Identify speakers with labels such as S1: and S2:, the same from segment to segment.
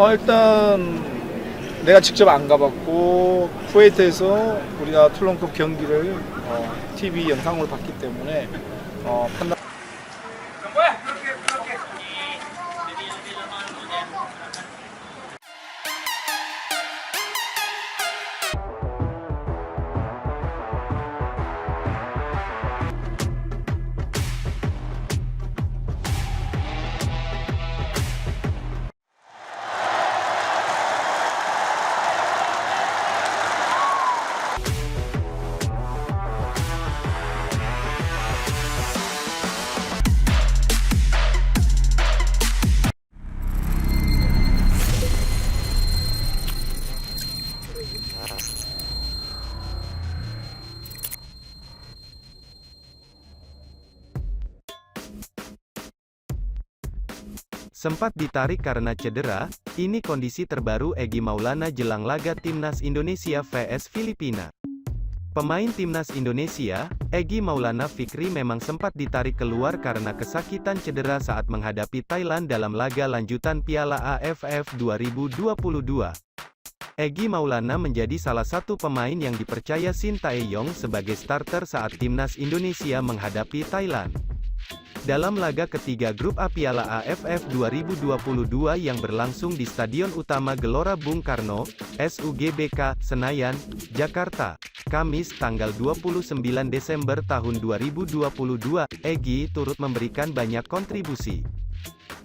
S1: 일단 내가 직접 안 가봤고 쿠웨이트에서 우리가 툴론컵 경기를 TV 영상으로 봤기 때문에 판단.
S2: Sempat ditarik karena cedera, ini kondisi terbaru Egy Maulana jelang laga Timnas Indonesia vs Filipina. Pemain Timnas Indonesia, Egy Maulana Fikri memang sempat ditarik keluar karena kesakitan cedera saat menghadapi Thailand dalam laga lanjutan Piala AFF 2022. Egy Maulana menjadi salah satu pemain yang dipercaya Shin Tae-yong sebagai starter saat Timnas Indonesia menghadapi Thailand. Dalam laga ketiga grup A Piala AFF 2022 yang berlangsung di Stadion Utama Gelora Bung Karno, SUGBK, Senayan, Jakarta, Kamis tanggal 29 Desember tahun 2022, Egy turut memberikan banyak kontribusi.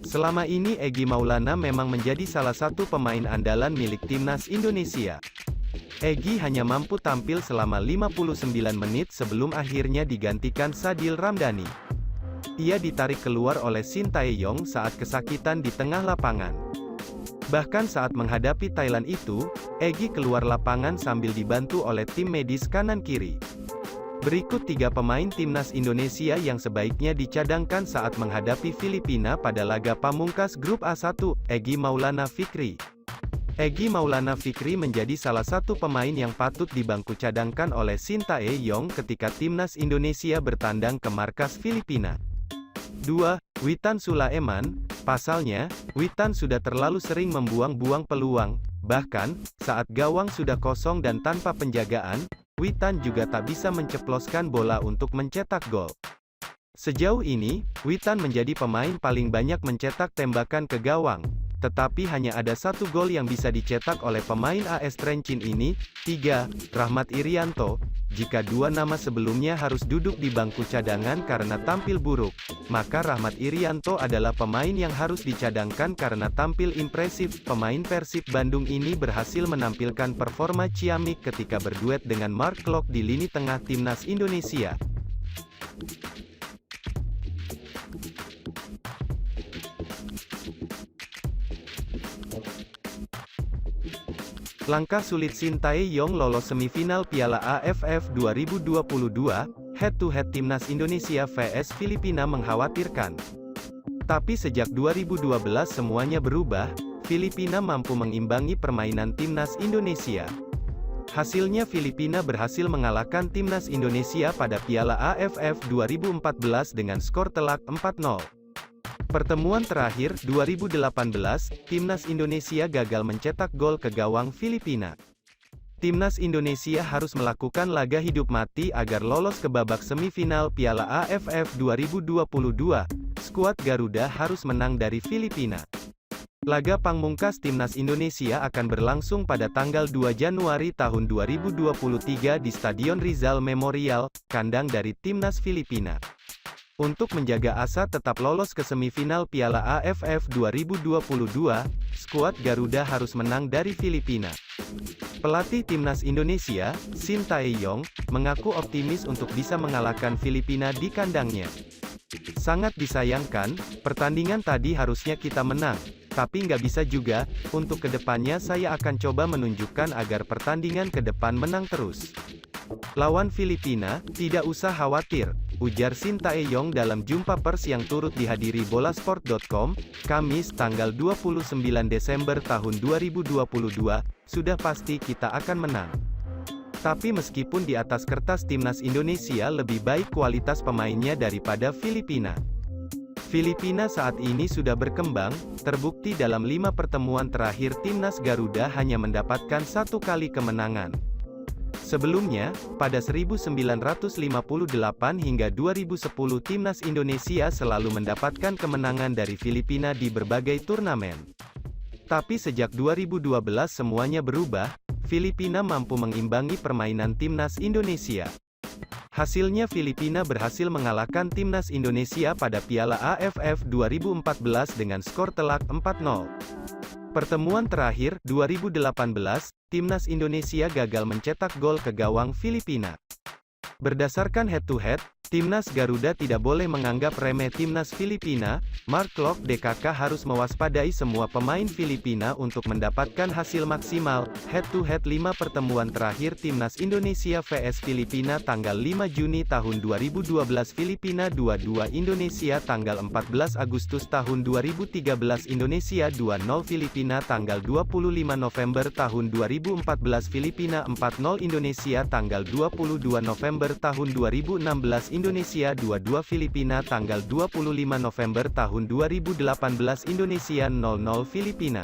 S2: Selama ini Egy Maulana memang menjadi salah satu pemain andalan milik Timnas Indonesia. Egy hanya mampu tampil selama 59 menit sebelum akhirnya digantikan Sadil Ramdhani. Ia ditarik keluar oleh Shin Tae-yong saat kesakitan di tengah lapangan. Bahkan saat menghadapi Thailand itu, Egy keluar lapangan sambil dibantu oleh tim medis kanan-kiri. Berikut 3 pemain Timnas Indonesia yang sebaiknya dicadangkan saat menghadapi Filipina pada laga pamungkas grup A1, Egy Maulana Fikri. Egy Maulana Fikri menjadi salah satu pemain yang patut dibangku cadangkan oleh Shin Tae-yong ketika Timnas Indonesia bertandang ke markas Filipina. 2. Witan Sulaiman. Pasalnya, Witan sudah terlalu sering membuang-buang peluang, bahkan, saat gawang sudah kosong dan tanpa penjagaan, Witan juga tak bisa menceploskan bola untuk mencetak gol. Sejauh ini, Witan menjadi pemain paling banyak mencetak tembakan ke gawang, tetapi hanya ada 1 gol yang bisa dicetak oleh pemain AS Trencin ini. 3. Rahmat Irianto. Jika 2 nama sebelumnya harus duduk di bangku cadangan karena tampil buruk, maka Rahmat Irianto adalah pemain yang harus dicadangkan karena tampil impresif. Pemain Persib Bandung ini berhasil menampilkan performa ciamik ketika berduet dengan Mark Klok di lini tengah Timnas Indonesia. Langkah sulit Shin Tae-yong lolos semifinal Piala AFF 2022, head-to-head Timnas Indonesia vs Filipina mengkhawatirkan. Tapi sejak 2012 semuanya berubah, Filipina mampu mengimbangi permainan Timnas Indonesia. Hasilnya Filipina berhasil mengalahkan Timnas Indonesia pada Piala AFF 2014 dengan skor telak 4-0. Pertemuan terakhir, 2018, Timnas Indonesia gagal mencetak gol ke gawang Filipina. Timnas Indonesia harus melakukan laga hidup mati agar lolos ke babak semifinal Piala AFF 2022. Skuad Garuda harus menang dari Filipina. Laga pamungkas Timnas Indonesia akan berlangsung pada tanggal 2 Januari tahun 2023 di Stadion Rizal Memorial, kandang dari Timnas Filipina. Untuk menjaga asa tetap lolos ke semifinal Piala AFF 2022, skuad Garuda harus menang dari Filipina. Pelatih Timnas Indonesia, Shin Tae-yong, mengaku optimis untuk bisa mengalahkan Filipina di kandangnya. Sangat disayangkan, pertandingan tadi harusnya kita menang, tapi nggak bisa juga. Untuk kedepannya saya akan coba menunjukkan agar pertandingan ke depan menang terus. Lawan Filipina, tidak usah khawatir, ujar Shin Tae-yong dalam jumpa pers yang turut dihadiri bolasport.com, Kamis tanggal 29 Desember tahun 2022, sudah pasti kita akan menang. Tapi meskipun di atas kertas Timnas Indonesia lebih baik kualitas pemainnya daripada Filipina. Filipina saat ini sudah berkembang, terbukti dalam 5 pertemuan terakhir Timnas Garuda hanya mendapatkan 1 kali kemenangan. Sebelumnya, pada 1958 hingga 2010 Timnas Indonesia selalu mendapatkan kemenangan dari Filipina di berbagai turnamen. Tapi sejak 2012 semuanya berubah, Filipina mampu mengimbangi permainan Timnas Indonesia. Hasilnya Filipina berhasil mengalahkan Timnas Indonesia pada Piala AFF 2014 dengan skor telak 4-0. Pertemuan terakhir, 2018, Timnas Indonesia gagal mencetak gol ke gawang Filipina. Berdasarkan head-to-head, Timnas Garuda tidak boleh menganggap remeh Timnas Filipina. Mark Klok DKK harus mewaspadai semua pemain Filipina untuk mendapatkan hasil maksimal. Head-to-head 5 pertemuan terakhir Timnas Indonesia vs Filipina tanggal 5 Juni tahun 2012 Filipina 2-2 Indonesia tanggal 14 Agustus tahun 2013 Indonesia 2-0 Filipina tanggal 25 November tahun 2014 Filipina 4-0 Indonesia tanggal 22 November tahun 2016 Indonesia 2-2 Filipina tanggal 25 November tahun 2018 Indonesia 0-0 Filipina.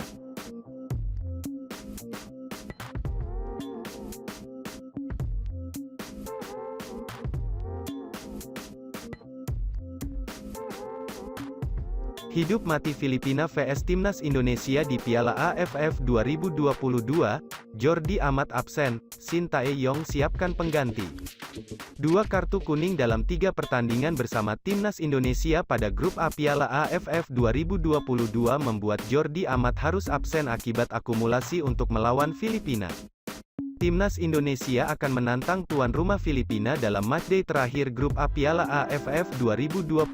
S2: Hidup mati Filipina vs Timnas Indonesia di Piala AFF 2022, Jordi Amat absen, Shin Tae-yong siapkan pengganti. 2 kartu kuning dalam 3 pertandingan bersama Timnas Indonesia pada grup A Piala AFF 2022 membuat Jordi Amat harus absen akibat akumulasi untuk melawan Filipina. Timnas Indonesia akan menantang tuan rumah Filipina dalam matchday terakhir grup A Piala AFF 2022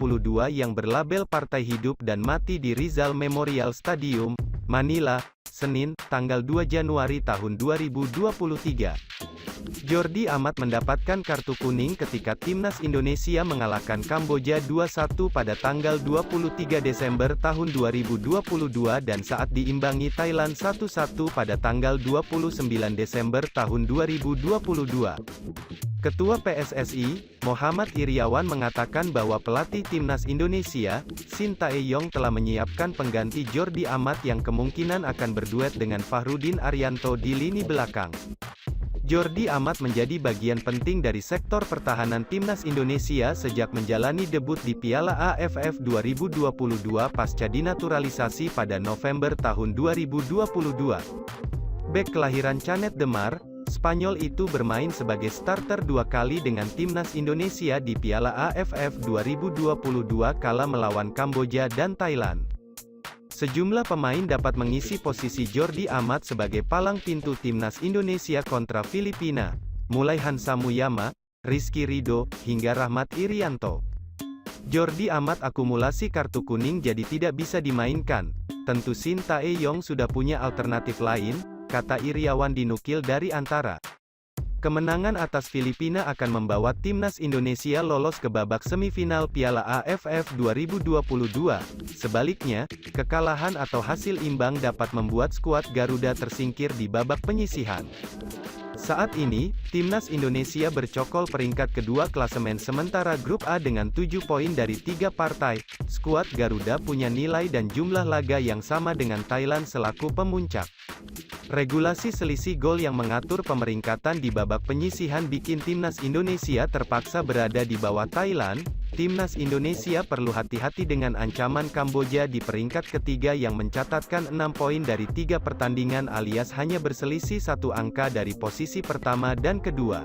S2: yang berlabel Partai Hidup dan Mati di Rizal Memorial Stadium, Manila, Senin, tanggal 2 Januari tahun 2023. Jordi Amat mendapatkan kartu kuning ketika Timnas Indonesia mengalahkan Kamboja 2-1 pada tanggal 23 Desember tahun 2022 dan saat diimbangi Thailand 1-1 pada tanggal 29 Desember tahun 2022. Ketua PSSI, Muhammad Iriawan mengatakan bahwa pelatih Timnas Indonesia, Shin Tae-yong telah menyiapkan pengganti Jordi Amat yang kemungkinan akan berduet dengan Fahrudin Arianto di lini belakang. Jordi Amat menjadi bagian penting dari sektor pertahanan Timnas Indonesia sejak menjalani debut di Piala AFF 2022 pasca dinaturalisasi pada November tahun 2022. Bek kelahiran Canet de Mar, Spanyol itu bermain sebagai starter 2 kali dengan Timnas Indonesia di Piala AFF 2022 kala melawan Kamboja dan Thailand. Sejumlah pemain dapat mengisi posisi Jordi Amat sebagai palang pintu Timnas Indonesia kontra Filipina, mulai Hansa Muyama, Rizky Ridho, hingga Rahmat Irianto. Jordi Amat akumulasi kartu kuning jadi tidak bisa dimainkan. Tentu Shin Tae-yong sudah punya alternatif lain, kata Iriawan dinukil dari Antara. Kemenangan atas Filipina akan membawa Timnas Indonesia lolos ke babak semifinal Piala AFF 2022. Sebaliknya, kekalahan atau hasil imbang dapat membuat skuad Garuda tersingkir di babak penyisihan. Saat ini, Timnas Indonesia bercokol peringkat kedua klasemen sementara grup A dengan 7 poin dari 3 partai. Skuad Garuda punya nilai dan jumlah laga yang sama dengan Thailand selaku pemuncak. Regulasi selisih gol yang mengatur pemeringkatan di babak penyisihan bikin Timnas Indonesia terpaksa berada di bawah Thailand. Timnas Indonesia perlu hati-hati dengan ancaman Kamboja di peringkat ketiga yang mencatatkan 6 poin dari 3 pertandingan alias hanya berselisih 1 angka dari posisi pertama dan kedua.